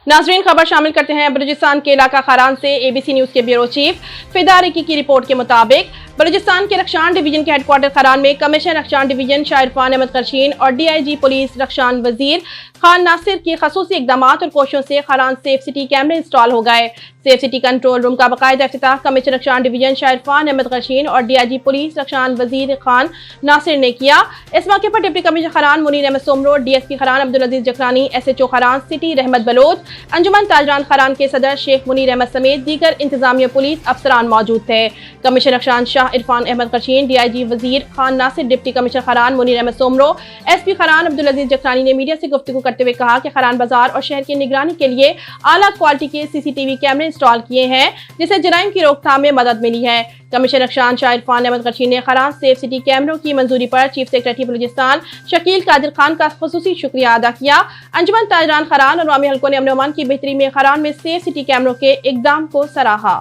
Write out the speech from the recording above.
नाजरीन, खबर शामिल करते हैं बलूचिस्तान के इलाका खारान से। एबीसी न्यूज के ब्यूरो चीफ फिदा रिकी की रिपोर्ट के मुताबिक बलूचिस्तान के रक्षान डिवीजन के हेडक्वार्टर खारान में कमिश्नर रक्षान डिवीजन शाह इरफान अहमद खर्शीन और डीआईजी पुलिस रक्षान वजीर खान नासिर की खसूसी इकदाम और कोशिशों से खारान सेफ सिटी कैमरे इंस्टॉल हो गए। सेफ सिटी कंट्रोल रूम का बाकायदा इफ्तिताह कमिश्नर रक्षान डिवीजन शाह इरफान अहमद खर्शीन और डीआईजी पुलिस रक्षान वजीर खान नासिर ने किया। इस मौके पर deputy commissioner Kharan Munir Ahmed Soomro, DSP Kharan Abdul Aziz Jakhrani, SHO Kharan city Rahmat Baloch, Anjuman Tajran Kharan के सदर शेख मुनीर अहमद समेत दीगर इंतजामिया पुलिस अफसरान मौजूद थे। Commissioner Rakhshan Shah Irfan Ahmed Kharsheen, DIG Wazir Khan Nasir, deputy commissioner Kharan Munir Ahmed Soomro, SP Kharan Abdul Aziz Jakhrani ने मीडिया से गुफ्तगू करते हुए कहा कि खारान बाजार और शहर की निगरानी के लिए आला क्वालिटी के सीसीटीवी कैमरे इंस्टॉल किए हैं, जिससे जराइम की रोकथाम में मदद मिली है। कमिश्नर रक्षान शाह इरफान अहमद खर्शीन ने खारान सेफ सिटी कैमरों की मंजूरी पर चीफ सेक्रेटरी बलूचिस्तान शकील कादिर खान का खुसूसी शुक्रिया अदा किया। अंजुमन ताजरान खारान और अवामी हल्कों ने अमन अमान की बेहतरी में खारान में सेफ सिटी कैमरों के इकदाम को सराहा।